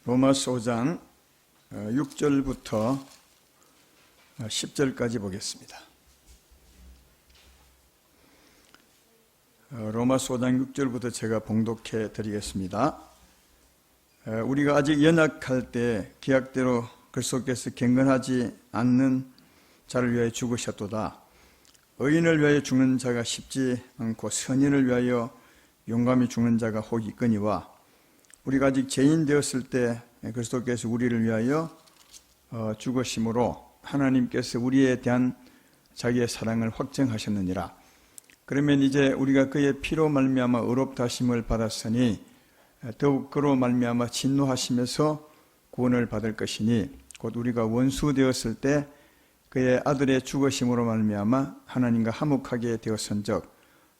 로마서 5장 6절부터 10절까지 보겠습니다. 로마서 5장 6절부터 제가 봉독해 드리겠습니다. 우리가 아직 연약할 때 기약대로 그리스도께서 경건하지 않는 자를 위하여 죽으셨도다. 의인을 위하여 죽는 자가 쉽지 않고 선인을 위하여 용감히 죽는 자가 혹 있거니와 우리가 아직 죄인 되었을 때 그리스도께서 우리를 위하여 죽으심으로 하나님께서 우리에 대한 자기의 사랑을 확증하셨느니라. 그러면 이제 우리가 그의 피로 말미암아 의롭다 하심을 받았으니 더욱 그로 말미암아 진노하심에서 구원을 받을 것이니 곧 우리가 원수 되었을 때 그의 아들의 죽으심으로 말미암아 하나님과 화목하게 되었은즉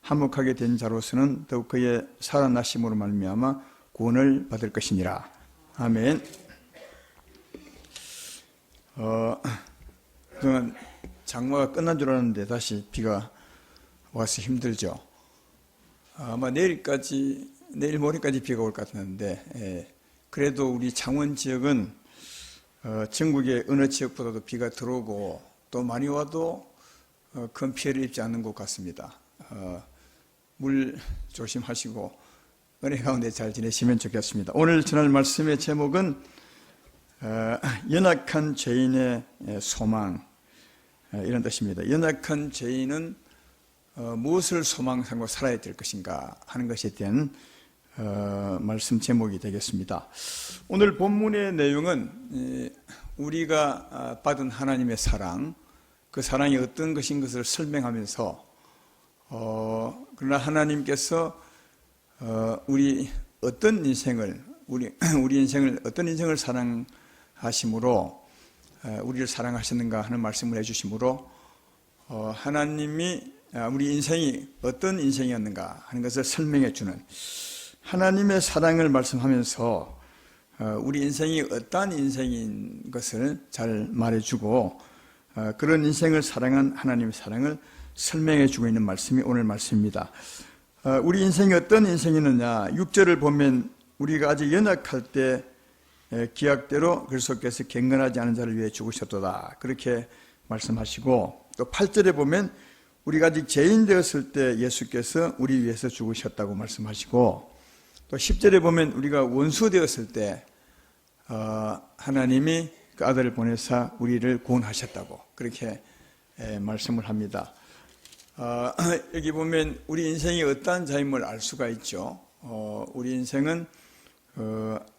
화목하게 된 자로서는 더욱 그의 살아나심으로 말미암아 구원을 받을 것이니라. 아멘. 그동안 장마가 끝난 줄 알았는데 다시 비가 와서 힘들죠. 아마 내일 모레까지 비가 올 것 같았는데, 그래도 우리 창원 지역은 전국의 어느 지역보다도 비가 들어오고 또 많이 와도 큰 피해를 입지 않는 것 같습니다. 물 조심하시고 은혜 가운데 잘 지내시면 좋겠습니다. 오늘 전할 말씀의 제목은 연약한 죄인의 소망, 이런 뜻입니다. 연약한 죄인은 무엇을 소망 삼고 살아야 될 것인가 하는 것에 대한 말씀 제목이 되겠습니다. 오늘 본문의 내용은 우리가 받은 하나님의 사랑, 그 사랑이 어떤 것인 것을 설명하면서 그러나 하나님께서 우리 인생을 어떤 인생을 사랑하심으로 우리를 사랑하셨는가 하는 말씀을 해주심으로 하나님이 우리 인생이 어떤 인생이었는가 하는 것을 설명해 주는 하나님의 사랑을 말씀하면서 우리 인생이 어떠한 인생인 것을 잘 말해주고 그런 인생을 사랑한 하나님의 사랑을 설명해 주고 있는 말씀이 오늘 말씀입니다. 우리 인생이 어떤 인생이느냐, 6절을 보면 우리가 아직 연약할 때 기약대로 그리스도께서 경건하지 않은 자를 위해 죽으셨도다 그렇게 말씀하시고, 또 8절에 보면 우리가 아직 죄인 되었을 때 예수께서 우리 위해서 죽으셨다고 말씀하시고, 또 10절에 보면 우리가 원수 되었을 때 하나님이 그 아들을 보내사 우리를 구원하셨다고 그렇게 말씀을 합니다. 여기 보면 우리 인생이 어떠한 자임을 알 수가 있죠. 우리 인생은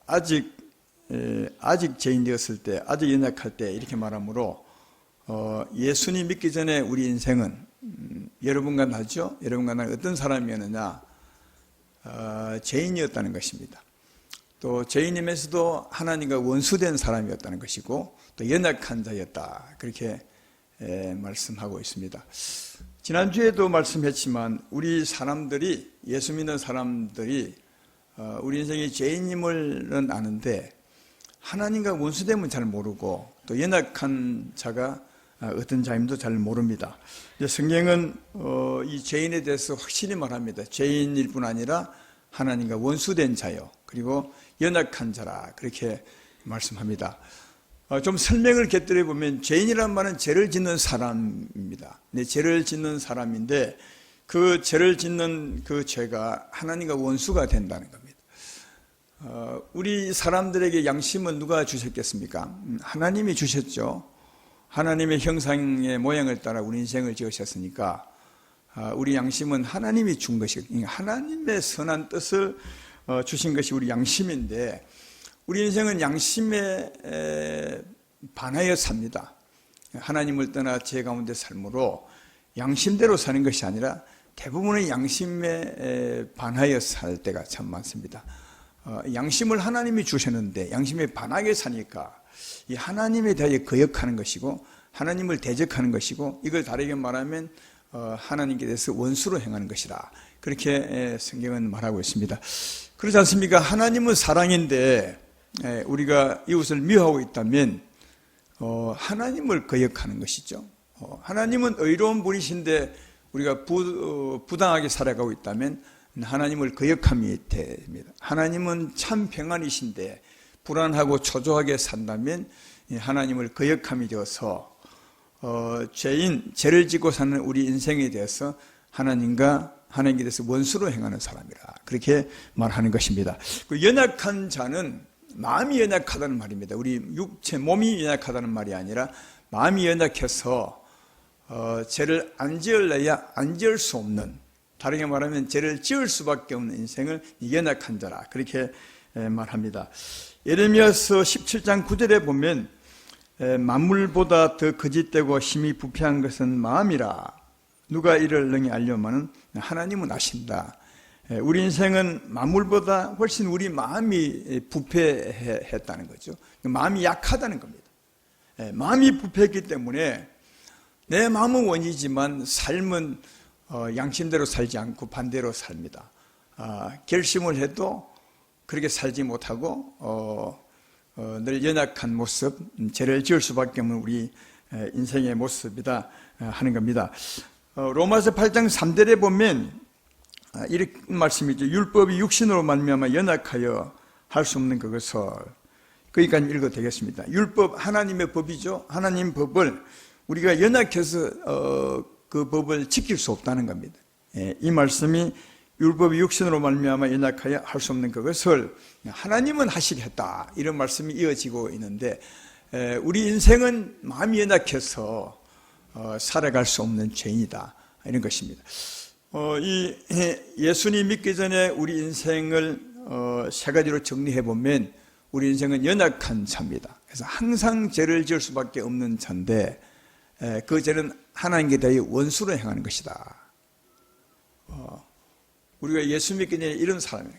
아직 죄인 되었을 때, 아직 연약할 때 이렇게 말하므로 예수님 믿기 전에 우리 인생은 여러분과 나죠. 여러분과 나는 어떤 사람이었느냐, 죄인이었다는 것입니다. 또 죄인임에서도 하나님과 원수된 사람이었다는 것이고 또 연약한 자였다 그렇게 말씀하고 있습니다. 지난주에도 말씀했지만 우리 사람들이, 예수 믿는 사람들이 우리 인생이 죄인임을 아는데 하나님과 원수됨은 잘 모르고 또 연약한 자가 어떤 자임도 잘 모릅니다. 성경은 이 죄인에 대해서 확실히 말합니다. 죄인일 뿐 아니라 하나님과 원수된 자요, 그리고 연약한 자라 그렇게 말씀합니다. 좀 설명을 곁들여 보면 죄인이란 말은 죄를 짓는 사람입니다. 죄를 짓는 사람인데 그 죄를 짓는 그 죄가 하나님과 원수가 된다는 겁니다. 우리 사람들에게 양심은 누가 주셨겠습니까? 하나님이 주셨죠. 하나님의 형상의 모양을 따라 우리 인생을 지으셨으니까 우리 양심은 하나님이 준 것이거든요. 하나님의 선한 뜻을 주신 것이 우리 양심인데 우리 인생은 양심에 반하여 삽니다. 하나님을 떠나 죄 가운데 삶으로 양심대로 사는 것이 아니라 대부분의 양심에 반하여 살 때가 참 많습니다. 양심을 하나님이 주셨는데 양심에 반하게 사니까 이 하나님에 대하여 거역하는 것이고 하나님을 대적하는 것이고, 이걸 다르게 말하면 하나님께 대해서 원수로 행하는 것이다 그렇게 성경은 말하고 있습니다. 그렇지 않습니까? 하나님은 사랑인데 우리가 이웃을 미워하고 있다면 하나님을 거역하는 것이죠. 하나님은 의로운 분이신데 우리가 부당하게 살아가고 있다면 하나님을 거역함이 됩니다. 하나님은 참 평안이신데 불안하고 초조하게 산다면 하나님을 거역함이 되어서 죄를 짓고 사는 우리 인생에 대해서 하나님께 대해서 원수로 행하는 사람이라 그렇게 말하는 것입니다. 그 연약한 자는 마음이 연약하다는 말입니다. 우리 육체 몸이 연약하다는 말이 아니라 마음이 연약해서 죄를 안 지을래야 안 지을 수 없는, 다르게 말하면 죄를 지을 수밖에 없는 인생을 연약한 자라 그렇게 말합니다. 예레미야서 17장 9절에 보면 만물보다 더 거짓되고 심히 부패한 것은 마음이라 누가 이를 능히 알려마는 하나님은 아신다. 우리 인생은 만물보다 훨씬 우리 마음이 부패했다는 거죠. 마음이 약하다는 겁니다. 마음이 부패했기 때문에 내 마음은 원이지만 삶은 양심대로 살지 않고 반대로 삽니다. 결심을 해도 그렇게 살지 못하고 늘 연약한 모습, 죄를 지을 수밖에 없는 우리 인생의 모습이다 하는 겁니다. 로마서 8장 3절에 보면 이렇게 말씀이죠. 율법이 육신으로 말미암아 연약하여 할 수 없는 그것을, 거기까지 읽어도 되겠습니다. 율법, 하나님의 법이죠. 하나님 법을 우리가 연약해서 그 법을 지킬 수 없다는 겁니다. 이 말씀이 율법이 육신으로 말미암아 연약하여 할 수 없는 그것을 하나님은 하시겠다, 이런 말씀이 이어지고 있는데 우리 인생은 마음이 연약해서 살아갈 수 없는 죄인이다, 이런 것입니다. 이 예수님 믿기 전에 우리 인생을 세 가지로 정리해 보면 우리 인생은 연약한 자입니다. 그래서 항상 죄를 지을 수밖에 없는 자인데 그 죄는 하나님께 대해 원수로 행하는 것이다. 우리가 예수 믿기 전에 이런 사람이에요.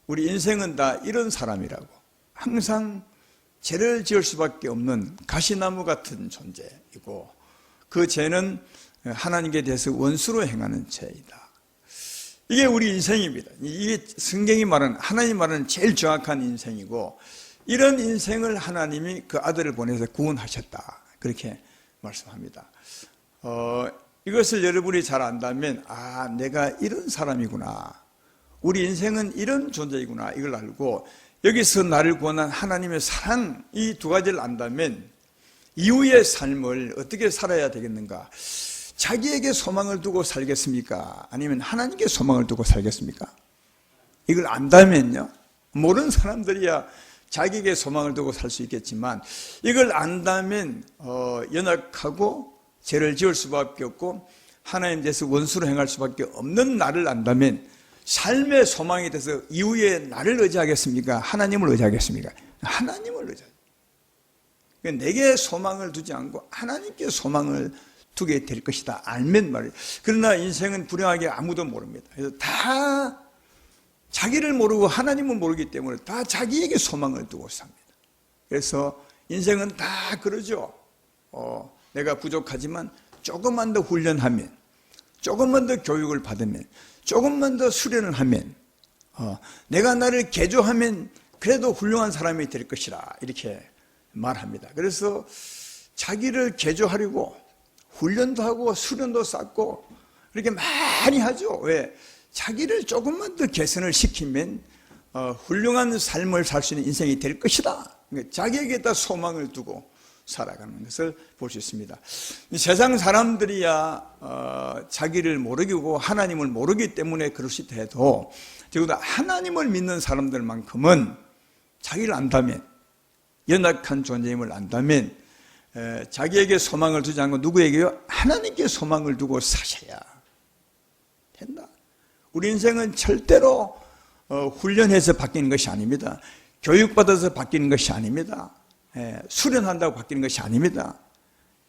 우리 인생은 다 이런 사람이라고. 항상 죄를 지을 수밖에 없는 가시나무 같은 존재이고, 그 죄는 하나님께 대해서 원수로 행하는 죄이다. 이게 우리 인생입니다. 이게 성경이 말하는, 하나님 말하는 제일 정확한 인생이고, 이런 인생을 하나님이 그 아들을 보내서 구원하셨다, 그렇게 말씀합니다. 이것을 여러분이 잘 안다면, 내가 이런 사람이구나, 우리 인생은 이런 존재이구나, 이걸 알고 여기서 나를 구원한 하나님의 사랑, 이 두 가지를 안다면 이후의 삶을 어떻게 살아야 되겠는가? 자기에게 소망을 두고 살겠습니까? 아니면 하나님께 소망을 두고 살겠습니까? 이걸 안다면요, 모르는 사람들이야 자기에게 소망을 두고 살 수 있겠지만, 이걸 안다면 연약하고 죄를 지을 수밖에 없고 하나님 대해서 원수로 행할 수밖에 없는 나를 안다면 삶의 소망에 대해서 이후에 나를 의지하겠습니까? 하나님을 의지하겠습니까? 하나님을 의지하겠습니다. 내게 소망을 두지 않고 하나님께 소망을 두게 될 것이다 알면 말이에요. 그러나 인생은 불행하게 아무도 모릅니다. 그래서 다 자기를 모르고 하나님을 모르기 때문에 다 자기에게 소망을 두고 삽니다. 그래서 인생은 다 그러죠. 내가 부족하지만 조금만 더 훈련하면, 조금만 더 교육을 받으면, 조금만 더 수련을 하면, 내가 나를 개조하면 그래도 훌륭한 사람이 될 것이라, 이렇게 말합니다. 그래서 자기를 개조하려고 훈련도 하고 수련도 쌓고 이렇게 많이 하죠. 왜? 자기를 조금만 더 개선을 시키면 훌륭한 삶을 살 수 있는 인생이 될 것이다. 자기에게다 소망을 두고 살아가는 것을 볼 수 있습니다. 세상 사람들이야 자기를 모르고 하나님을 모르기 때문에 그럴 수 있다 해도, 적어도 하나님을 믿는 사람들만큼은 자기를 안다면, 연약한 존재임을 안다면 자기에게 소망을 두지 않고 누구에게요? 하나님께 소망을 두고 사셔야 된다. 우리 인생은 절대로 훈련해서 바뀌는 것이 아닙니다. 교육받아서 바뀌는 것이 아닙니다. 수련한다고 바뀌는 것이 아닙니다.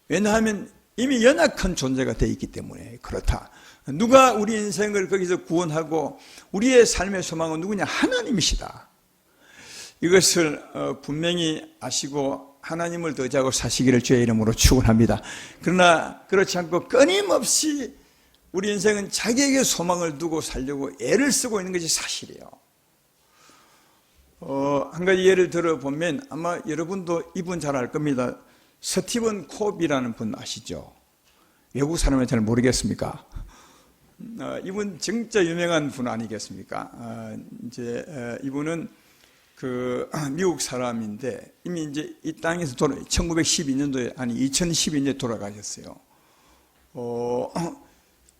왜냐하면 이미 연약한 존재가 되어 있기 때문에 그렇다. 누가 우리 인생을 거기서 구원하고 우리의 삶의 소망은 누구냐? 하나님이시다. 이것을 분명히 아시고 하나님을 더 의지하고 사시기를 주의 이름으로 축원합니다. 그러나 그렇지 않고 끊임없이 우리 인생은 자기에게 소망을 두고 살려고 애를 쓰고 있는 것이 사실이에요. 한 가지 예를 들어보면 아마 여러분도 이분 잘 알 겁니다. 스티븐 콥이라는 분 아시죠? 외국 사람은 잘 모르겠습니까? 이분 진짜 유명한 분 아니겠습니까? 이분은 미국 사람인데 이미 이제 이 땅에서 1912년도에 아니 2012년에 돌아가셨어요.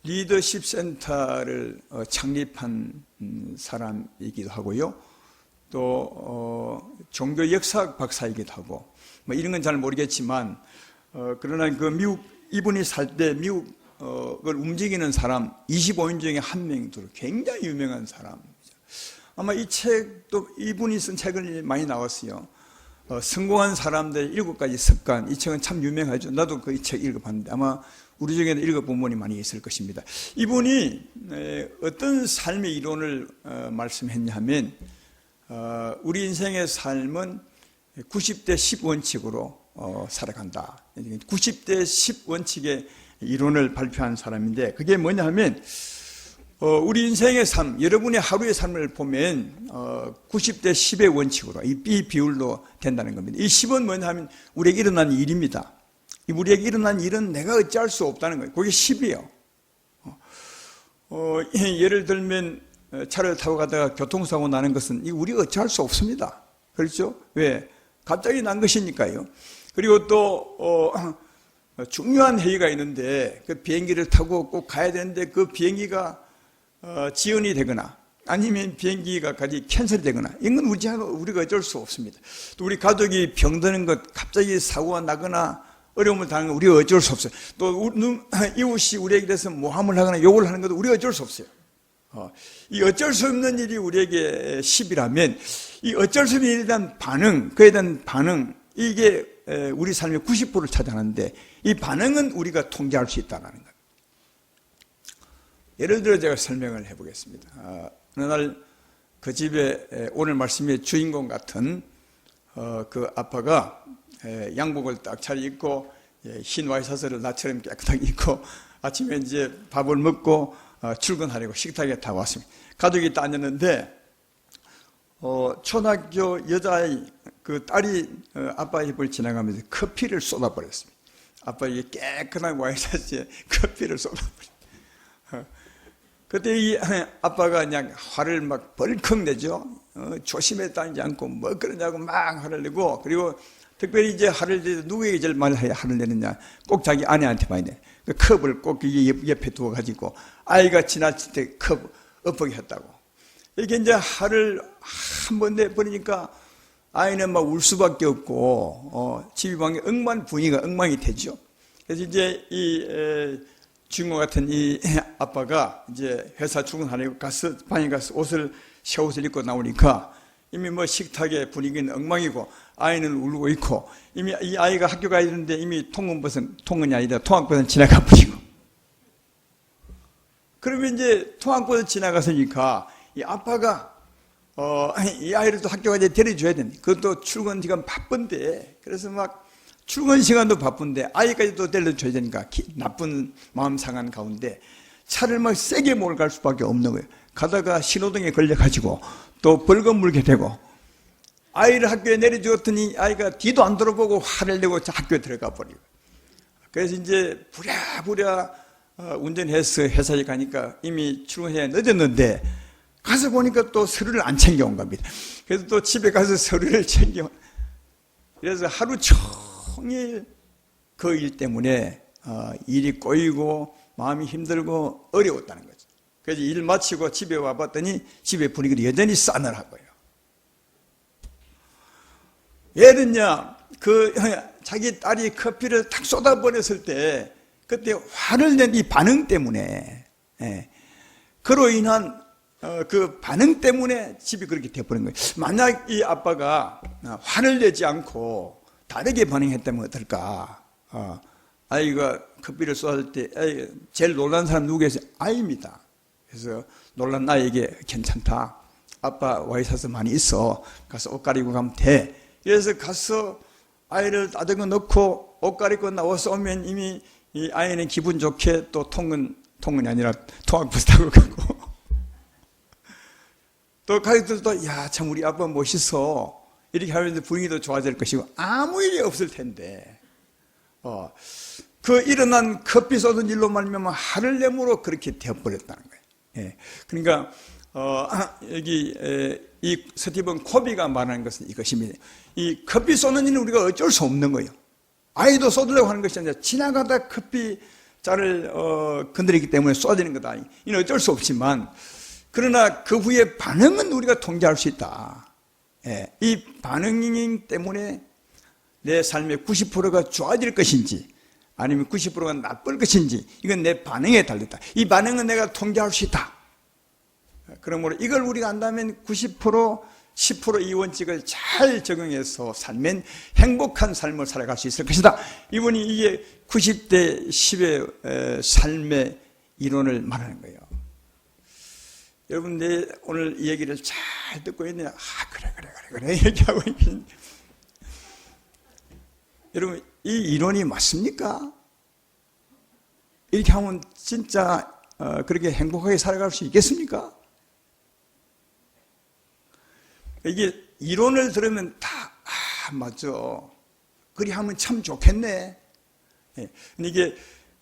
리더십 센터를 창립한 사람이기도 하고요. 또 종교 역사학 박사이기도 하고 뭐 이런 건 잘 모르겠지만 그러나 이분이 살 때 미국을 움직이는 사람 25인 중에 한 명으로 굉장히 유명한 사람. 아마 이 책도 이분이 쓴 책은 많이 나왔어요. 성공한 사람들의 7가지 습관. 이 책은 참 유명하죠. 나도 그 이 책 읽어봤는데 아마 우리 중에는 읽어본 분이 많이 있을 것입니다. 이분이 어떤 삶의 이론을 말씀했냐 하면 우리 인생의 삶은 90대 10 원칙으로 살아간다. 90대 10 원칙의 이론을 발표한 사람인데 그게 뭐냐 하면 우리 인생의 삶, 여러분의 하루의 삶을 보면 90대 10의 원칙으로 이 비율로 된다는 겁니다. 이 10은 뭐냐 하면 우리에게 일어난 일입니다. 우리에게 일어난 일은 내가 어찌할 수 없다는 거예요. 그게 10이에요. 예를 들면 차를 타고 가다가 교통사고 나는 것은 우리가 어찌할 수 없습니다. 그렇죠? 왜? 갑자기 난 것이니까요. 그리고 또 중요한 회의가 있는데 그 비행기를 타고 꼭 가야 되는데 그 비행기가 지연이 되거나 아니면 비행기가 캔슬되거나 이건 우리가 어쩔 수 없습니다. 또 우리 가족이 병드는 것 갑자기 사고가 나거나 어려움을 당하는 건 우리가 어쩔 수 없어요. 또 이웃이 우리에게 대해서 모함을 하거나 욕을 하는 것도 우리가 어쩔 수 없어요. 이 어쩔 수 없는 일이 우리에게 10이라면 이 어쩔 수 없는 일에 대한 반응, 그에 대한 반응 이게 우리 삶의 90%를 차지하는데 이 반응은 우리가 통제할 수 있다는 거예요. 예를 들어 제가 설명을 해보겠습니다. 어느 날 그 집에 오늘 말씀의 주인공 같은 그 아빠가 양복을 딱 차려입고 흰 와이셔츠를 나처럼 깨끗하게 입고 아침에 이제 밥을 먹고 출근하려고 식탁에 다 왔습니다. 가족이 다 앉았는데 초등학교 여자아이 그 딸이 아빠 집을 지나가면서 커피를 쏟아버렸습니다. 아빠에게 깨끗한 와이셔츠에 커피를 쏟아버렸습니다. 그때 이 아빠가 그냥 화를 막 벌컥 내죠. 조심했다지 않고 뭐 그러냐고 막 화를 내고 그리고 특별히 이제 화를 내도 누구에게 제일 많이 화를 내느냐? 꼭 자기 아내한테 많이 내. 그 컵을 꼭 옆에 두어가지고 아이가 지나칠 때 컵 엎어게 했다고. 이렇게 이제 화를 한 번 내버리니까 아이는 막 울 수밖에 없고 집이 막 분위기가 엉망이 되죠. 그래서 이제 이 주인공 같은 이 아빠가 이제 회사 출근하려고 가서 방에 가서 새 옷을 입고 나오니까 이미 뭐 식탁의 분위기는 엉망이고 아이는 울고 있고 이미 이 아이가 학교 가야 되는데 이미 통근이 아니라 통학버스 지나가 버리고 그러면 이제 통학버스 지나갔으니까 이 아빠가 이 아이를 또 학교 가야 데려줘야 되는데 그것도 출근 시간 바쁜데 그래서 막 출근 시간도 바쁜데 아이까지 또 데려줘야 되니까 나쁜 마음 상한 가운데 차를 막 세게 몰고 갈 수밖에 없는 거예요. 가다가 신호등에 걸려가지고 또 벌금 물게 되고 아이를 학교에 내려주었더니 아이가 뒤도 안 돌아보고 화를 내고 학교에 들어가 버리고 그래서 이제 부랴부랴 운전해서 회사에 가니까 이미 출근해야 늦었는데 가서 보니까 또 서류를 안 챙겨온 겁니다. 그래서 또 집에 가서 서류를 챙겨 그래서 하루 종일 그 일 때문에 일이 꼬이고 마음이 힘들고 어려웠다는 거죠. 그래서 일 마치고 집에 와봤더니 집에 분위기가 여전히 싸늘하고요. 왜 그러냐? 자기 딸이 커피를 탁 쏟아버렸을 때 그때 화를 낸 이 반응 때문에 그로 인한 그 반응 때문에 집이 그렇게 돼버린 거예요. 만약 이 아빠가 화를 내지 않고 다르게 반응했다면 어떨까? 아이가 커피를 쏟았을 때 제일 놀란 사람 누구겠어요? 아이입니다. 그래서 놀란 아이에게 괜찮다. 아빠 와이셔츠 많이 있어. 가서 옷 가리고 가면 돼. 그래서 가서 아이를 따뜻하게 넣고 옷 가리고 나와서 오면 이미 이 아이는 기분 좋게 또 통근이 아니라 통학버스 타고 가고 또 가족들도 야, 참 우리 아빠 멋있어. 이렇게 하면서 분위기도 좋아질 것이고 아무 일이 없을 텐데 그 일어난 커피 쏟은 일로 말미암아 화를 내므로 그렇게 되어버렸다는 거예요. 예. 그러니까 여기 이 스티븐 코비가 말하는 것은 이것입니다. 이 커피 쏘는 일은 우리가 어쩔 수 없는 거예요. 아이도 쏟으려고 하는 것이 아니라 지나가다 커피 잔을 건드리기 때문에 쏟아지는 거다. 이는 어쩔 수 없지만 그러나 그 후에 반응은 우리가 통제할 수 있다. 이 반응 때문에 내 삶의 90%가 좋아질 것인지 아니면 90%가 나쁠 것인지 이건 내 반응에 달렸다. 이 반응은 내가 통제할 수 있다. 그러므로 이걸 우리가 안다면 90%, 10% 이 원칙을 잘 적용해서 살면 행복한 삶을 살아갈 수 있을 것이다. 이분이 이게 90대 10의 삶의 이론을 말하는 거예요. 여러분, 내 오늘 이 얘기를 잘 듣고 있느냐? 그래 얘기하고 있긴. 여러분, 이 이론이 맞습니까? 이렇게 하면 진짜 그렇게 행복하게 살아갈 수 있겠습니까? 이게 이론을 들으면 다 맞죠. 그리 하면 참 좋겠네. 이게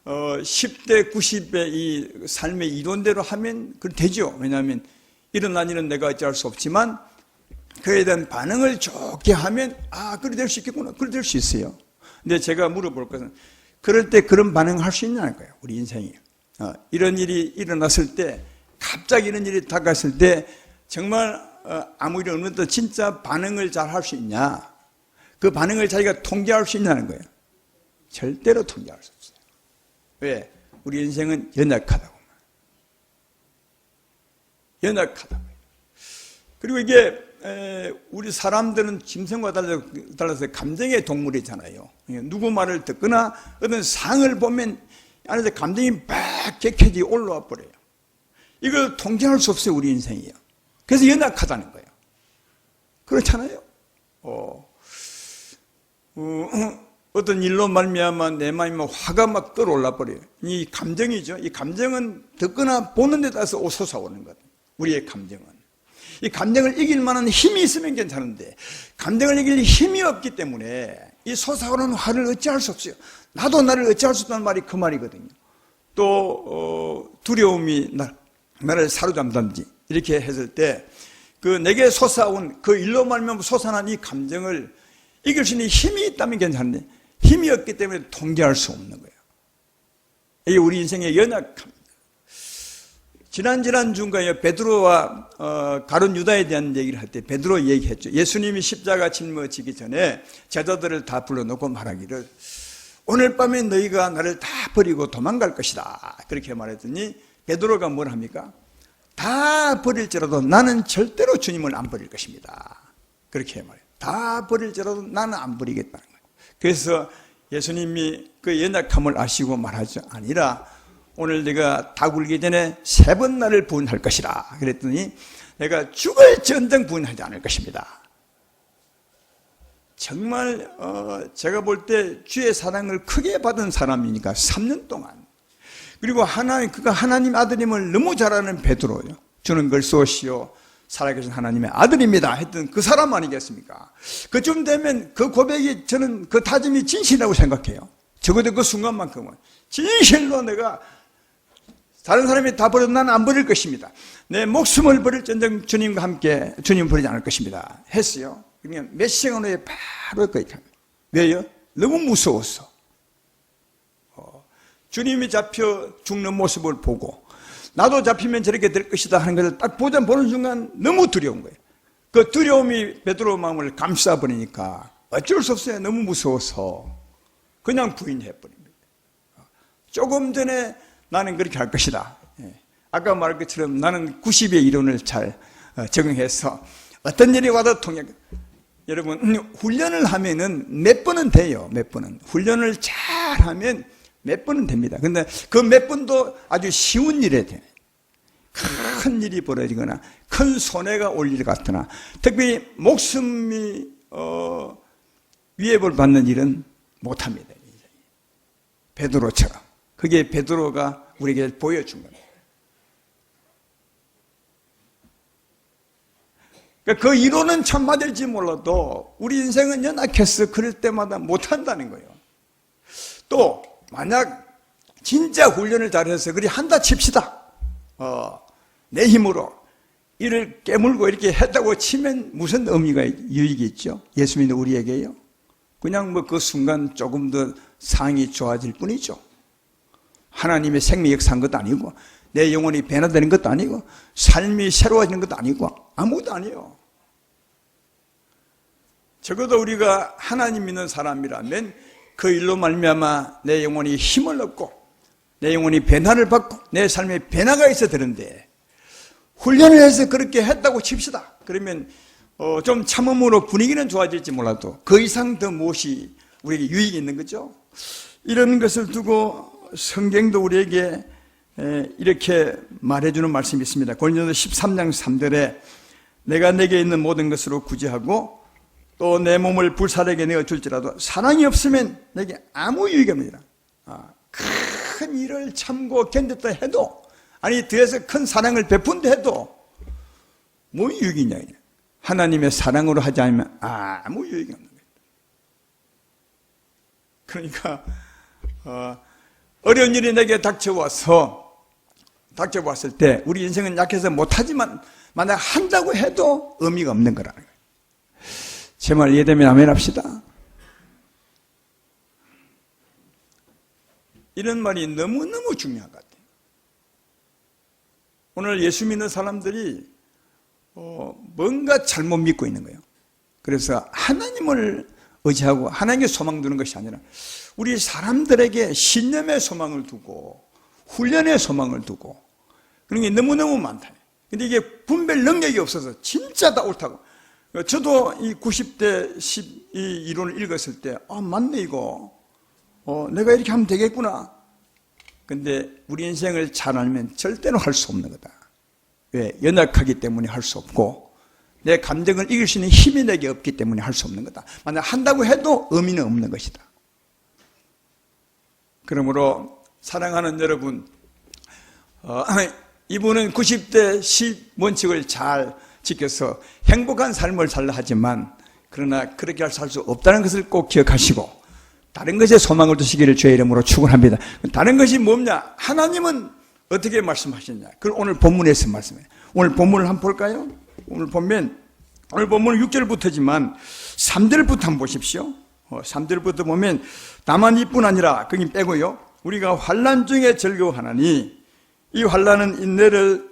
10대 90의 이 삶의 이론대로 하면 그래 되죠. 왜냐하면 일어난 일은 내가 어찌할 수 없지만 그에 대한 반응을 좋게 하면 그래 될 수 있겠구나. 그래 될 수 있어요. 근데 제가 물어볼 것은 그럴 때 그런 반응을 할 수 있냐는 거예요. 우리 인생이. 이런 일이 일어났을 때 갑자기 이런 일이 다가왔을 때 정말 아무 일이 없는데 진짜 반응을 잘 할 수 있냐? 그 반응을 자기가 통제할 수 있냐는 거예요. 절대로 통제할 수 없어요. 왜? 우리 인생은 연약하다고. 연약하다고. 그리고 이게 우리 사람들은 짐승과 달라서 감정의 동물이잖아요. 누구 말을 듣거나 어떤 상을 보면 안에서 감정이 막 격해지 올라와 버려요. 이걸 통제할 수 없어요. 우리 인생이요. 그래서 연약하다는 거예요. 그렇잖아요. 어떤 일로 말미암아 내 마음에 화가 막 끌어올라 버려요. 이 감정이죠. 이 감정은 듣거나 보는 데 따라서 솟아오는 것. 우리의 감정은. 이 감정을 이길 만한 힘이 있으면 괜찮은데 감정을 이길 힘이 없기 때문에 이 솟아오르는 화를 어찌할 수 없어요. 나도 나를 어찌할 수 없다는 말이 그 말이거든요. 또 두려움이 나를 사로잡는지 이렇게 했을 때 그 내게 솟아온 그 일로 말미암아 솟아난 이 감정을 이길 수 있는 힘이 있다면 괜찮은데 힘이 없기 때문에 통제할 수 없는 거예요. 이게 우리 인생의 연약함. 지난 중간에 베드로와 가룟 유다에 대한 얘기를 할 때 베드로 얘기했죠. 예수님이 십자가 짊어지기 전에 제자들을 다 불러놓고 말하기를 오늘 밤에 너희가 나를 다 버리고 도망갈 것이다. 그렇게 말했더니 베드로가 뭘 합니까? 다 버릴지라도 나는 절대로 주님을 안 버릴 것입니다. 그렇게 말해요. 다 버릴지라도 나는 안 버리겠다는 거예요. 그래서 예수님이 그 연약함을 아시고 말하죠. 아니라 오늘 내가 다 굴기 전에 3번 나를 부인할 것이라 그랬더니 내가 죽을지언정 부인하지 않을 것입니다. 정말 제가 볼 때 주의 사랑을 크게 받은 사람이니까 3년 동안 그리고 그가 하나님 아들임을 너무 잘 아는 베드로요. 주는 그리스도시요 살아계신 하나님의 아들입니다 했던 그 사람 아니겠습니까? 그쯤 되면 그 고백이 저는 그 다짐이 진실이라고 생각해요. 적어도 그 순간만큼은 진실로 내가 다른 사람이 다 버려도 나는 안 버릴 것입니다. 내 목숨을 버릴전정 주님과 함께 주님 버리지 않을 것입니다 했어요. 그러면 몇 시간 후에 바로 거기까지 합니다. 왜요? 너무 무서웠어. 주님이 잡혀 죽는 모습을 보고 나도 잡히면 저렇게 될 것이다 하는 것을 딱 보는 순간 너무 두려운 거예요. 그 두려움이 베드로 마음을 감싸버리니까 어쩔 수 없어요. 너무 무서워서 그냥 부인해버립니다. 조금 전에 나는 그렇게 할 것이다. 아까 말한 것처럼 나는 90의 이론을 잘 적용해서 어떤 일이 와도 여러분 훈련을 하면은 몇 번은 돼요. 몇 번은 훈련을 잘 하면 몇 번은 됩니다. 근데 그 몇 번도 아주 쉬운 일에 돼. 큰 일이 벌어지거나 큰 손해가 올 일 같으나 특히 목숨이 위협을 받는 일은 못합니다. 베드로처럼. 그게 베드로가 우리에게 보여준 겁니다. 그 이론은 참 맞을지 몰라도 우리 인생은 연약해서 그럴 때마다 못한다는 거예요. 또 만약 진짜 훈련을 잘해서 그리 한다 칩시다. 내 힘으로 이를 깨물고 이렇게 했다고 치면 무슨 의미가, 유익이 있죠? 예수 믿는 우리에게요. 그냥 뭐 그 순간 조금 더 상이 좋아질 뿐이죠. 하나님의 생명 역사한 것도 아니고, 내 영혼이 변화되는 것도 아니고, 삶이 새로워지는 것도 아니고, 아무것도 아니에요. 적어도 우리가 하나님 믿는 사람이라면 그 일로 말미암아 내 영혼이 힘을 얻고 내 영혼이 변화를 받고 내 삶에 변화가 있어야 되는데, 훈련을 해서 그렇게 했다고 칩시다. 그러면 좀 참음으로 분위기는 좋아질지 몰라도 그 이상 더 무엇이 우리에게 유익이 있는 거죠. 이런 것을 두고 성경도 우리에게 이렇게 말해주는 말씀이 있습니다. 고린도서 13장 3절에 내가 내게 있는 모든 것으로 구제하고 또 내 몸을 불살에게 내어줄지라도 사랑이 없으면 내게 아무 유익이 없느니라. 큰 일을 참고 견뎠다 해도, 아니 더해서 큰 사랑을 베푼다 해도 뭐 유익이 있냐. 하나님의 사랑으로 하지 않으면 아무 유익이 없는 거예요. 그러니까 어려운 일이 내게 닥쳐왔을 때 우리 인생은 약해서 못하지만 만약 한다고 해도 의미가 없는 거라는 거예요. 제 말 이해되면 아멘 합시다. 이런 말이 너무너무 중요한 것 같아요. 오늘 예수 믿는 사람들이 뭔가 잘못 믿고 있는 거예요. 그래서 하나님을 의지하고 하나님께 소망 두는 것이 아니라 우리 사람들에게 신념의 소망을 두고 훈련의 소망을 두고 그런 게 너무너무 많다. 근데 이게 분별 능력이 없어서 진짜 다 옳다고. 저도 이 90대 12 이론을 읽었을 때 맞네 이거. 내가 이렇게 하면 되겠구나. 근데 우리 인생을 잘 알면 절대로 할 수 없는 거다. 왜? 연약하기 때문에 할 수 없고 내 감정을 이길 수 있는 힘이 내게 없기 때문에 할 수 없는 거다. 만약 한다고 해도 의미는 없는 것이다. 그러므로 사랑하는 여러분, 이분은 90대 10 원칙을 잘 지켜서 행복한 삶을 살라 하지만 그러나 그렇게 살 수 없다는 것을 꼭 기억하시고 다른 것에 소망을 두시기를 주의 이름으로 축원합니다. 다른 것이 뭐냐? 하나님은 어떻게 말씀하셨냐? 그걸 오늘 본문에서 말씀해요. 오늘 본문을 한번 볼까요? 오늘 본문은 6절부터지만 3절부터 한번 보십시오. 3절부터 보면 다만 이뿐 아니라 거기 빼고요. 우리가 환난 중에 즐거워하나니 이 환난은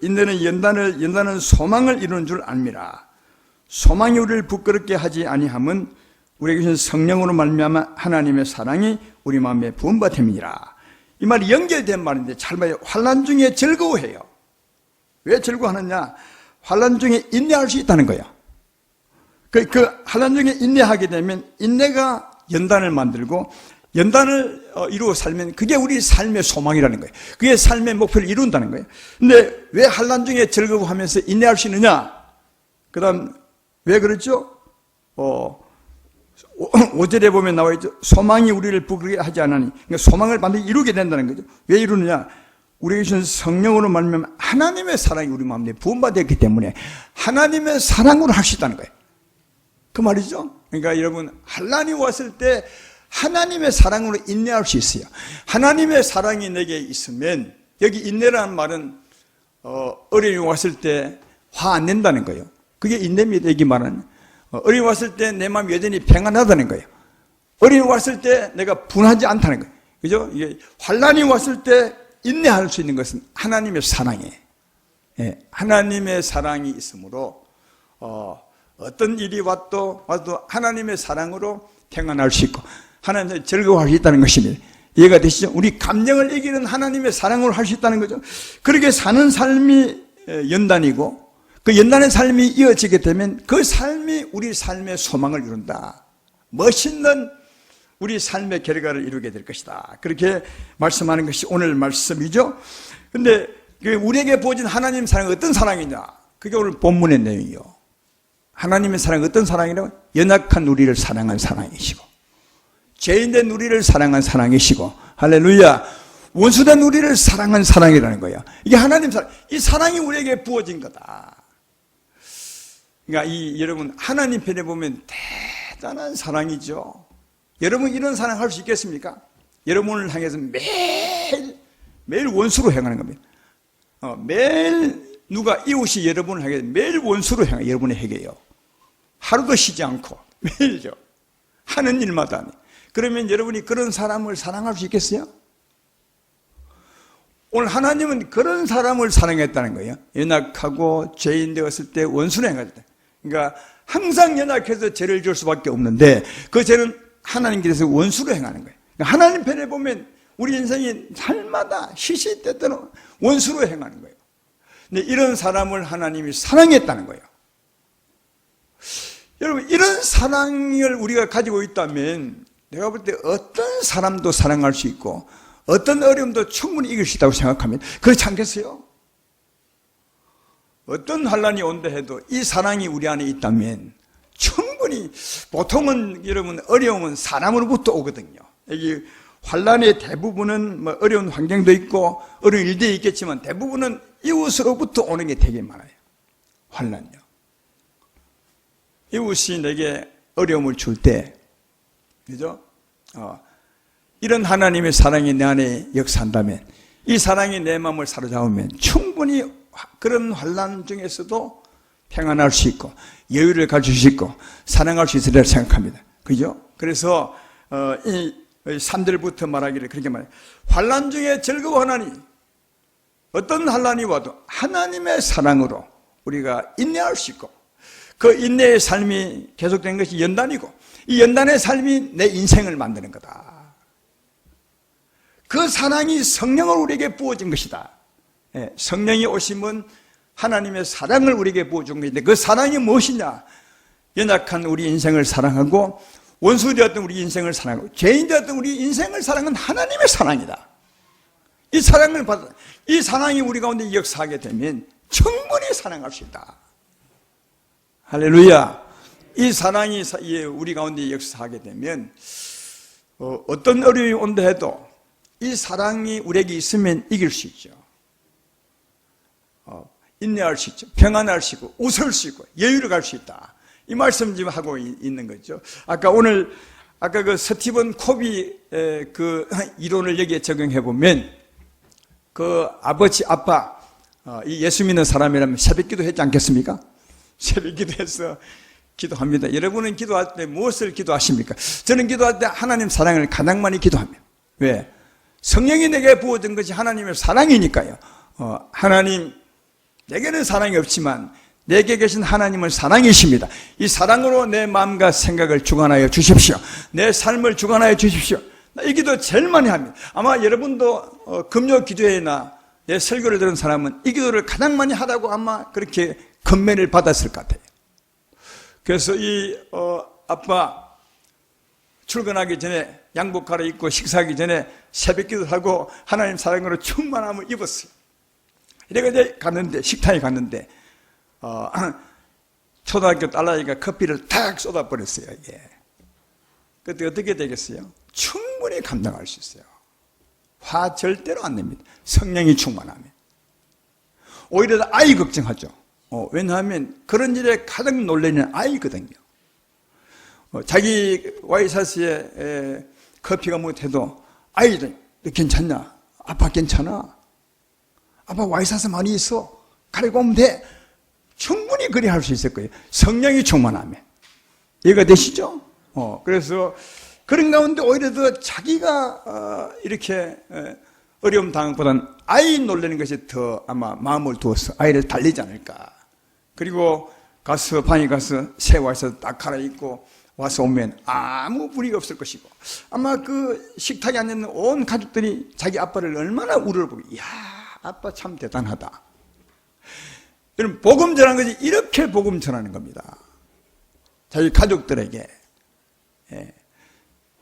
인내는 연단은 소망을 이루는 줄 압니다. 소망이 우리를 부끄럽게 하지 아니함은 우리에게 주신 성령으로 말미암아 하나님의 사랑이 우리 마음에 부음받음이니라. 이 말이 연결된 말인데 잘 봐요. 환난 중에 즐거워해요. 왜 즐거워하느냐? 환난 중에 인내할 수 있다는 거예요. 그 환난 중에 인내하게 되면 인내가 연단을 만들고 연단을 이루어 살면 그게 우리 삶의 소망이라는 거예요. 그게 삶의 목표를 이룬다는 거예요. 근데 왜 환난 중에 즐거워하면서 인내할 수 있느냐? 그 다음 왜 그렇죠? 5절에 보면 나와 있죠. 소망이 우리를 부끄럽게 하지 않으니, 그러니까 소망을 반드시 이루게 된다는 거죠. 왜 이루느냐? 우리에게 주신 성령으로 말미암아 하나님의 사랑이 우리 마음에 부음받았기 때문에 하나님의 사랑으로 할 수 있다는 거예요. 그 말이죠. 그러니까 여러분, 환난이 왔을 때 하나님의 사랑으로 인내할 수 있어요. 하나님의 사랑이 내게 있으면, 여기 인내라는 말은 어려움이 왔을 때 화 안 낸다는 거예요. 그게 인내입니다. 여기 말은 어려움이 왔을 때 내 마음이 여전히 평안하다는 거예요. 어려움이 왔을 때 내가 분하지 않다는 거예요. 그죠? 이게 환난이 왔을 때 인내할 수 있는 것은 하나님의 사랑이에요. 예, 하나님의 사랑이 있으므로 어떤 일이 와도 하나님의 사랑으로 평안할 수 있고 하나님의 즐거워할 수 있다는 것입니다. 이해가 되시죠? 우리 감정을 이기는 하나님의 사랑으로 할 수 있다는 거죠. 그렇게 사는 삶이 연단이고 그 연단의 삶이 이어지게 되면 그 삶이 우리 삶의 소망을 이룬다. 멋있는 우리 삶의 결과를 이루게 될 것이다. 그렇게 말씀하는 것이 오늘 말씀이죠. 근데 우리에게 보여진 하나님 사랑은 어떤 사랑이냐? 그게 오늘 본문의 내용이요. 하나님의 사랑은 어떤 사랑이라고? 연약한 우리를 사랑한 사랑이시고 죄인된 우리를 사랑한 사랑이시고 할렐루야, 원수된 우리를 사랑한 사랑이라는 거예요. 이게 하나님 사랑, 이 사랑이 우리에게 부어진 거다. 그러니까 여러분, 하나님 편에 보면 대단한 사랑이죠. 여러분 이런 사랑 할 수 있겠습니까? 여러분을 향해서 매일 원수로 행하는 겁니다. 매일 누가 이웃이 여러분을 하게 되면 매일 원수로 향해 여러분의 회개요. 하루도 쉬지 않고 매일죠. 하는 일마다. 그러면 여러분이 그런 사람을 사랑할 수 있겠어요? 오늘 하나님은 그런 사람을 사랑했다는 거예요. 연약하고 죄인 되었을 때 원수로 행하셨다. 그러니까 항상 연약해서 죄를 지을 수밖에 없는데 그 죄는 하나님께서 원수로 행하는 거예요. 그러니까 하나님 편에 보면 우리 인생이 날마다 시시때때로 원수로 행하는 거예요. 근데 이런 사람을 하나님이 사랑했다는 거예요. 여러분, 이런 사랑을 우리가 가지고 있다면 내가 볼 때 어떤 사람도 사랑할 수 있고 어떤 어려움도 충분히 이길 수 있다고 생각하면 그렇지 않겠어요? 어떤 환난이 온다 해도 이 사랑이 우리 안에 있다면 충분히, 보통은 여러분 어려움은 사람으로부터 오거든요. 여기 환난의 대부분은 뭐 어려운 환경도 있고 어려운 일도 있겠지만 대부분은 이웃으로부터 오는 게 되게 많아요. 환난요. 이웃이 내게 어려움을 줄 때, 그죠? 이런 하나님의 사랑이 내 안에 역사한다면, 이 사랑이 내 마음을 사로잡으면 충분히 그런 환난 중에서도 평안할 수 있고 여유를 가질 수 있고 사랑할 수 있으리라 생각합니다. 그죠? 그래서 이 3절부터 말하기를 그렇게 말해요. 환난 중에 즐거워하나니, 어떤 환난이 와도 하나님의 사랑으로 우리가 인내할 수 있고 그 인내의 삶이 계속된 것이 연단이고 이 연단의 삶이 내 인생을 만드는 거다. 그 사랑이 성령으로 우리에게 부어진 것이다. 성령이 오심은 하나님의 사랑을 우리에게 부어준 것인데 그 사랑이 무엇이냐? 연약한 우리 인생을 사랑하고 원수 되었던 우리 인생을 사랑하고 죄인 되었던 우리 인생을 사랑은 하나님의 사랑이다. 이 사랑을 받아, 이 사랑이 우리 가운데 역사하게 되면 충분히 사랑할 수 있다. 할렐루야. 이 사랑이 우리 가운데 역사하게 되면 어떤 어려움이 온다 해도 이 사랑이 우리에게 있으면 이길 수 있죠. 인내할 수 있죠. 평안할 수 있고 웃을 수 있고 여유를 갈 수 있다. 이 말씀 지금 하고 있는 거죠. 아까 그 스티븐 코비 그 이론을 여기에 적용해 보면 그 아빠 이 예수 믿는 사람이라면 새벽기도 했지 않겠습니까? 새벽기도해서 기도합니다. 여러분은 기도할 때 무엇을 기도하십니까? 저는 기도할 때 하나님 사랑을 가장 많이 기도합니다. 왜? 성령이 내게 부어준 것이 하나님의 사랑이니까요. 하나님, 내게는 사랑이 없지만 내게 계신 하나님은 사랑이십니다. 이 사랑으로 내 마음과 생각을 주관하여 주십시오. 내 삶을 주관하여 주십시오. 이 기도 제일 많이 합니다. 아마 여러분도 금요 기도회나 내 설교를 들은 사람은 이 기도를 가장 많이 하다고 아마 그렇게 건면을 받았을 것 같아요. 그래서 이 아빠 출근하기 전에 양복 갈아입고 식사하기 전에 새벽기도를 하고 하나님 사랑으로 충만함을 입었어요. 이래가 이제 갔는데, 식당에 갔는데 초등학교 딸아이가 커피를 탁 쏟아버렸어요. 이게. 그때 어떻게 되겠어요? 충분히 감당할 수 있어요. 화 절대로 안 냅니다. 성령이 충만하면. 오히려 아이 걱정하죠. 왜냐하면 그런 일에 가장 놀라는 아이거든요. 자기 와이사스에 커피가 못해도 아이들, 너 괜찮냐? 아빠 괜찮아? 아빠 와이사스 많이 있어. 가리고 오면 돼. 충분히 그리 할 수 있을 거예요. 성령이 충만하면. 이해가 되시죠? 그래서 그런 가운데 오히려 더 자기가 이렇게 어려움 당하기보다는 아이 놀라는 것이 더 아마 마음을 두어서 아이를 달리지 않을까. 그리고 방에 가서 새 와서 딱 갈아입고 와서 오면 아무 불이가 없을 것이고 아마 그 식탁에 앉아있는 온 가족들이 자기 아빠를 얼마나 우러러 보고 이야 아빠 참 대단하다. 여러분 복음 전하는 것이 이렇게 복음 전하는 겁니다. 자기 가족들에게.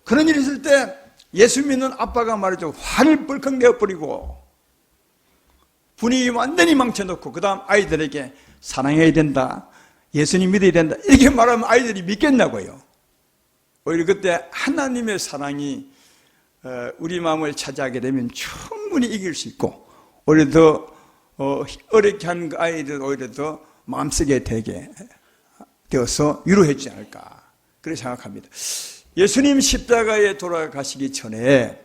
그런 일이 있을 때 예수 믿는 아빠가 말이죠. 화를 뻘컥 내어버리고 분위기 완전히 망쳐놓고 그 다음 아이들에게 사랑해야 된다. 예수님 믿어야 된다. 이렇게 말하면 아이들이 믿겠냐고요. 오히려 그때 하나님의 사랑이 우리 마음을 차지하게 되면 충분히 이길 수 있고 오히려 더 어렵게 한 그 아이들 오히려 더 마음쓰게 되게 되어서 위로해 주지 않을까 그렇게 생각합니다. 예수님 십자가에 돌아가시기 전에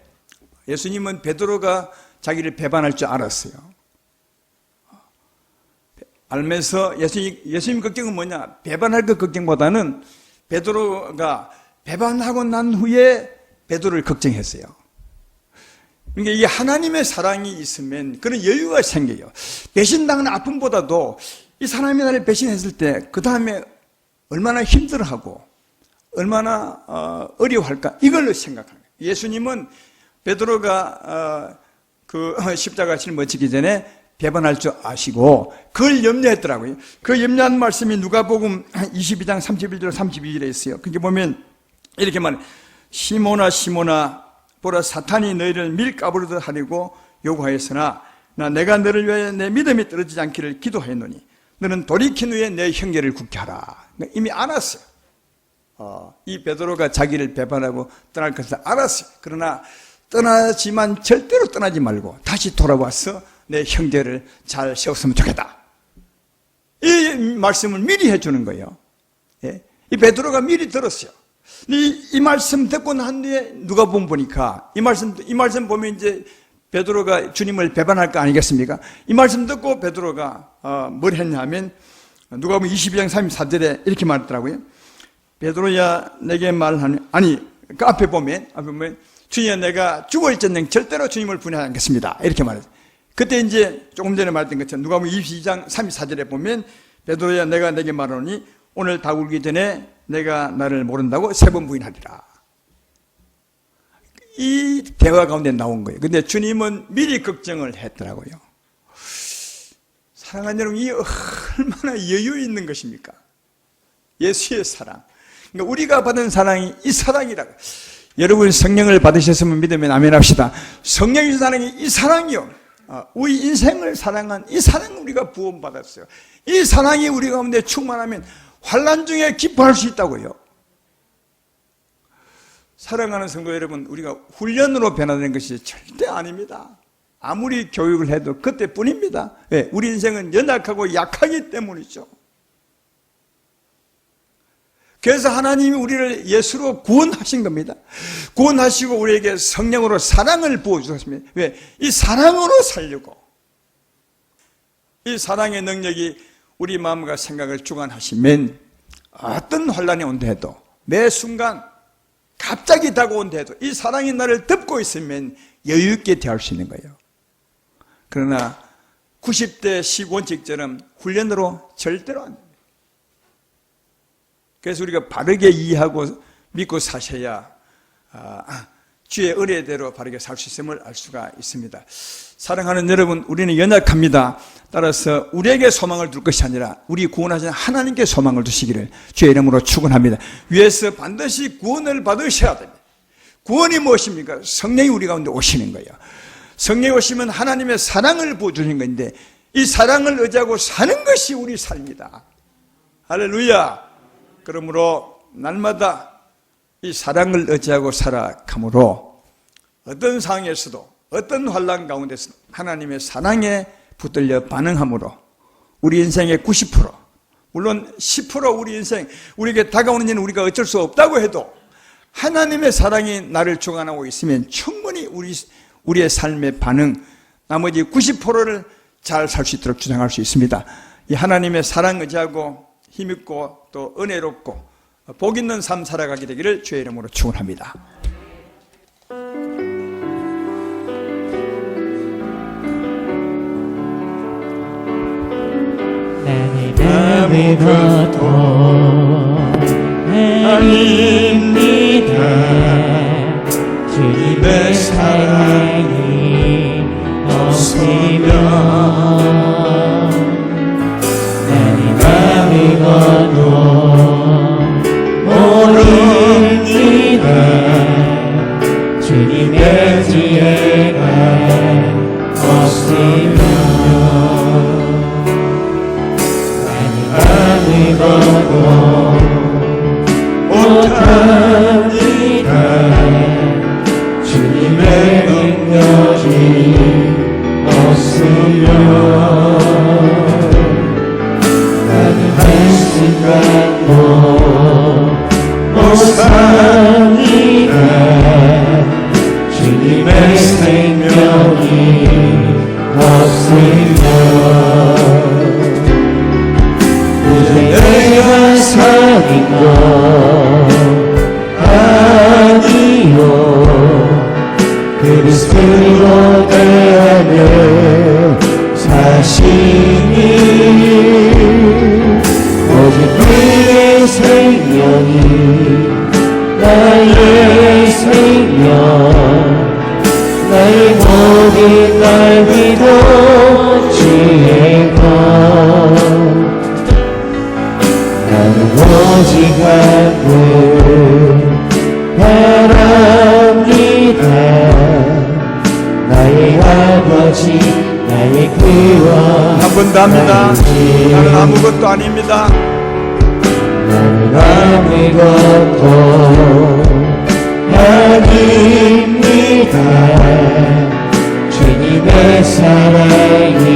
예수님은 베드로가 자기를 배반할 줄 알았어요. 알면서 예수님 걱정은 뭐냐? 배반할 것 걱정보다는 베드로가 배반하고 난 후에 베드로를 걱정했어요. 그러니까 이게 하나님의 사랑이 있으면 그런 여유가 생겨요. 배신당하는 아픔보다도 이 사람이 나를 배신했을 때 그 다음에 얼마나 힘들어하고 얼마나 어려워할까 이걸 생각하는 거예요. 예수님은 베드로가 그 십자가 짊어지기 전에 배반할 줄 아시고 그걸 염려했더라고요. 그 염려한 말씀이 누가복음 22장 31절 32절에 있어요. 그게 보면 이렇게 말해. 시몬아 시몬아 보라 사탄이 너희를 밀가부르듯 하려고 요구하였으나 내가 너를 위하여 내 믿음이 떨어지지 않기를 기도하였노니 너는 돌이킨 후에 내 형제를 굳게 하라. 그러니까 이미 알았어요. 이 베드로가 자기를 배반하고 떠날 것을 알았어요. 그러나 떠나지만 절대로 떠나지 말고 다시 돌아와서 내 형제를 잘 세웠으면 좋겠다. 이 말씀을 미리 해주는 거예요. 예? 이 베드로가 미리 들었어요. 이 말씀 듣고 난 뒤에 누가 보니까 이 말씀 보면 이제 베드로가 주님을 배반할 거 아니겠습니까? 이 말씀 듣고 베드로가 뭘 했냐면 누가 보면 22장 34절에 이렇게 말했더라고요. 베드로야 내게 말하니 그 앞에 보면 주님 내가 죽을전쟁 절대로 주님을 분해하지 않겠습니다. 이렇게 말했어요. 그때 이제 조금 전에 말했던 것처럼 누가 보면 22장 34절에 보면 베드로야 내가 내게 말하니 오늘 다 울기 전에 내가 나를 모른다고 3번 부인하리라. 이 대화 가운데 나온 거예요. 근데 주님은 미리 걱정을 했더라고요. 사랑하는 여러분, 이 얼마나 여유 있는 것입니까? 예수의 사랑. 그러니까 우리가 받은 사랑이 이 사랑이라고. 여러분 성령을 받으셨으면 믿으면 아멘 합시다. 성령의 사랑이 이 사랑이요. 우리 인생을 사랑한 이 사랑을 우리가 부원받았어요. 이 사랑이 우리 가운데 충만하면 환난 중에 기뻐할 수 있다고요. 사랑하는 성도 여러분, 우리가 훈련으로 변화되는 것이 절대 아닙니다. 아무리 교육을 해도 그때뿐입니다. 왜? 우리 인생은 연약하고 약하기 때문이죠. 그래서 하나님이 우리를 예수로 구원하신 겁니다. 구원하시고 우리에게 성령으로 사랑을 부어주셨습니다. 왜? 이 사랑으로 살려고. 이 사랑의 능력이 우리 마음과 생각을 주관하시면 어떤 환난이 온다 해도 매 순간 갑자기 다가온다 해도 이 사랑이 나를 덮고 있으면 여유 있게 대할 수 있는 거예요. 그러나 90대 10원칙처럼 훈련으로 절대로 안 됩니다. 그래서 우리가 바르게 이해하고 믿고 사셔야 주의 은혜대로 바르게 살 수 있음을 알 수가 있습니다. 사랑하는 여러분, 우리는 연약합니다. 따라서 우리에게 소망을 둘 것이 아니라 우리 구원하신 하나님께 소망을 두시기를 주의 이름으로 축원합니다. 위에서 반드시 구원을 받으셔야 됩니다. 구원이 무엇입니까? 성령이 우리 가운데 오시는 거예요. 성령이 오시면 하나님의 사랑을 부어주는 건데 이 사랑을 의지하고 사는 것이 우리 삶이다. 할렐루야. 그러므로 날마다 이 사랑을 의지하고 살아가므로 어떤 상황에서도 어떤 환난 가운데서도 하나님의 사랑에 붙들려 반응함으로 우리 인생의 90% 물론 10% 우리 인생 우리에게 다가오는 일은 우리가 어쩔 수 없다고 해도 하나님의 사랑이 나를 주관하고 있으면 충분히 우리의 삶의 반응 나머지 90%를 잘 살 수 있도록 주장할 수 있습니다. 이 하나님의 사랑 의지하고 힘있고 또 은혜롭고 복 있는 삶 살아가게 되기를 주의 이름으로 축원합니다. 아무것도 아닙니다. 주님의 사랑이 없으면 나는 아무것도 모릅니다. 주님의 지혜가 없으면 아무것도 못합니다. 주님의 능력이 없으면 나의 생명 나의 모든 날 믿어 주의 것 나는 오직 한 분 바랍니다 나의 아버지 나의 구원 한 번 더 합니다. 나는 아무것도 아닙니다. 나는 아무것도 아닙니다 주님의 사랑이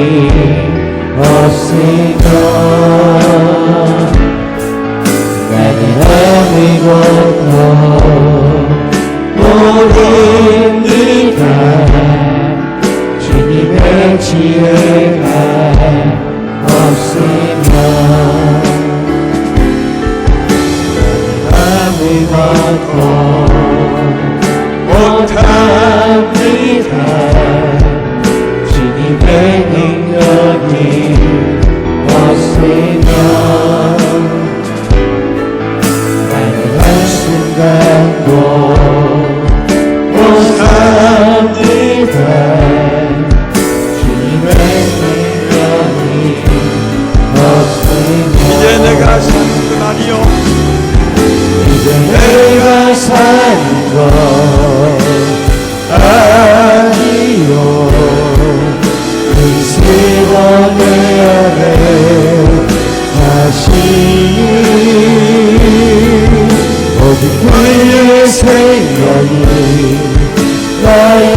없으면 나는 아무것도 모릅니다 주님의 지혜가 없으면 아무것도 못합니다 주님의 능력이 없으면 나는 한순간도 못합니다 주님의 능력이 없으면 이제 내가 사는 건 아니요 이제 내가 사는 것 아니요 그리스도 내 안에 다시 오직 그의 생명이 나의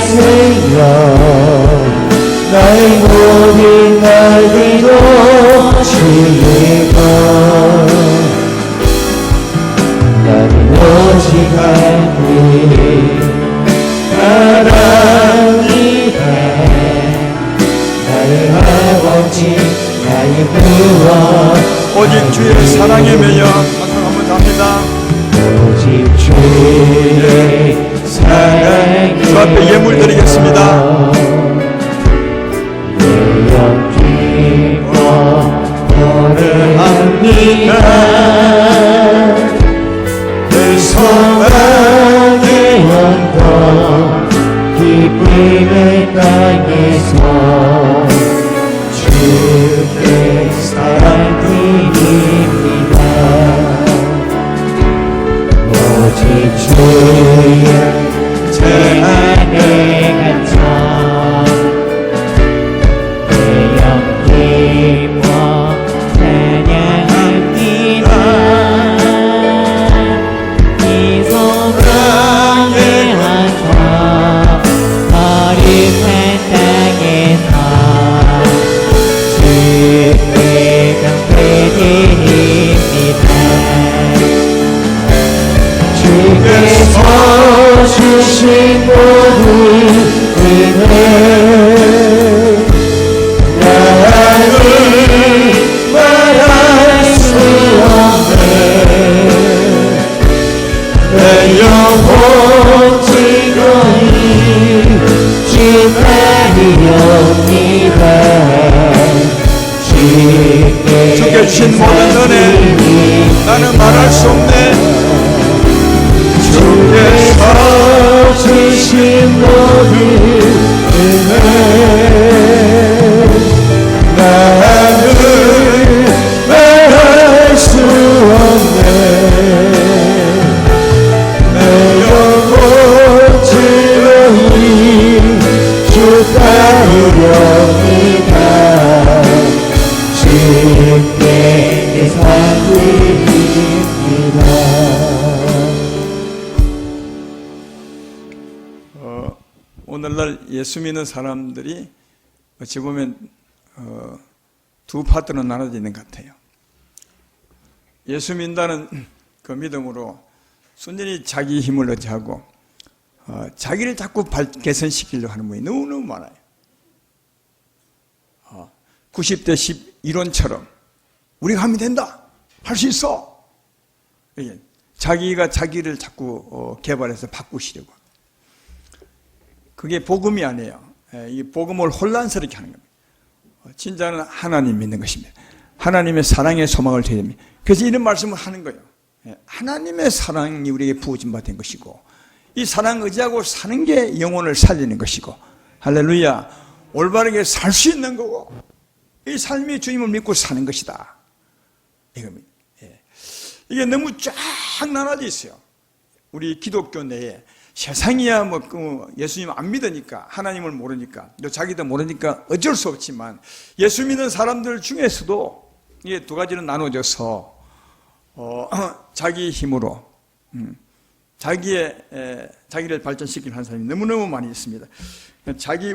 생명 나의 모든 날 믿어 주의 것 나는 오직 한 분 바랍니다 나의 아버지 나의 구원 오직 주의 사랑에 매여 박수 한번 합니다. 오직 주의 사랑에 주 앞에 예물 드리겠습니다. 내 영기와 노래합니다 그 소망의 언덕 기쁨의 땅에서 주께 사랑 드립니다 오직 주의 제 안에 갇혀 내 영기와 찬양합니다 이 소망의 한터 거룩한 땅에서 주께 경배드립니다 주께서 주신 모든 은혜 나를 말할 수 없네 내 영혼 즐거이 주가리옵니다 주께 주신 모든 은혜 나는 말할 수 없네. 주께서 주신 모든 은혜 나는 말할 수 없네 내 영혼 즐거이 주 따르렵니다 주께 내 삶을 드립니다 오늘날 예수 믿는 사람들이 어찌 보면 두 파트로 나눠져 있는 것 같아요. 예수 믿는다는 그 믿음으로 순전히 자기 힘을 의지하고 자기를 자꾸 개선시키려고 하는 분이 너무너무 많아요. 90대 10 이론처럼 우리가 하면 된다, 할 수 있어. 자기가 자기를 자꾸 개발해서 바꾸시려고. 그게 복음이 아니에요. 이 복음을 혼란스럽게 하는 겁니다. 진짜는 하나님 믿는 것입니다. 하나님의 사랑의 소망을 드립니다. 그래서 이런 말씀을 하는 거예요. 하나님의 사랑이 우리에게 부어진 바 된 것이고 이 사랑 의지하고 사는 게 영혼을 살리는 것이고 할렐루야 올바르게 살 수 있는 거고 이 삶이 주님을 믿고 사는 것이다. 이겁니다. 이게 너무 쫙 나눠져 있어요. 우리 기독교 내에 세상이야 예수님 안 믿으니까 하나님을 모르니까 또 자기도 모르니까 어쩔 수 없지만 예수 믿는 사람들 중에서도 이게 두 가지로 나눠져서 자기 힘으로 자기를 발전시키는 한 사람이 너무너무 많이 있습니다.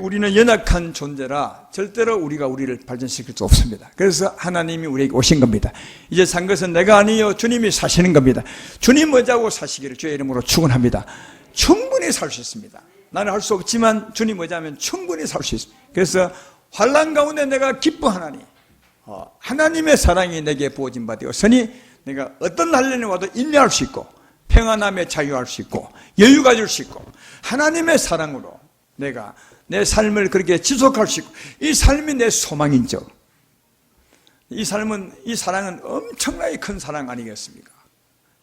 우리는 연약한 존재라 절대로 우리가 우리를 발전시킬 수 없습니다. 그래서 하나님이 우리에게 오신 겁니다. 이제 산 것은 내가 아니요 주님이 사시는 겁니다. 주님 의지하고 사시기를 주의 이름으로 축원합니다. 충분히 살 수 있습니다. 나는 할 수 없지만 주님 의지하면 충분히 살 수 있습니다. 그래서 환난 가운데 내가 기뻐하나니 하나님의 사랑이 내게 부어진 바 되었으니 내가 어떤 난련이 와도 인내할 수 있고 평안함에 자유할 수 있고 여유 가질 수 있고 하나님의 사랑으로 내가 내 삶을 그렇게 지속할 수 있고 이 삶이 내 소망인죠. 이 사랑은 엄청나게 큰 사랑 아니겠습니까?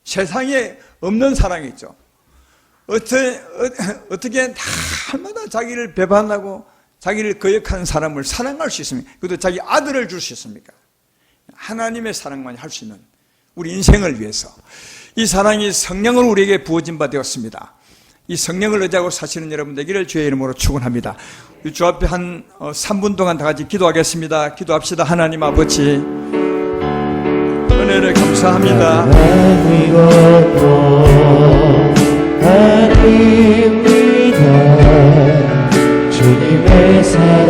세상에 없는 사랑이죠. 어떻게 날마다 자기를 배반하고 자기를 거역하는 사람을 사랑할 수 있습니까? 그것도 자기 아들을 줄 수 있습니까? 하나님의 사랑만이 할 수 있는 우리 인생을 위해서 이 사랑이 성령으로 우리에게 부어진 바 되었습니다. 이 성령을 의지하고 사시는 여러분 되기를 주의 이름으로 축원합니다. 주 앞에 한 3분 동안 다 같이 기도하겠습니다. 기도합시다. 하나님 아버지 은혜를 감사합니다. 아닙니다. 주님의 사랑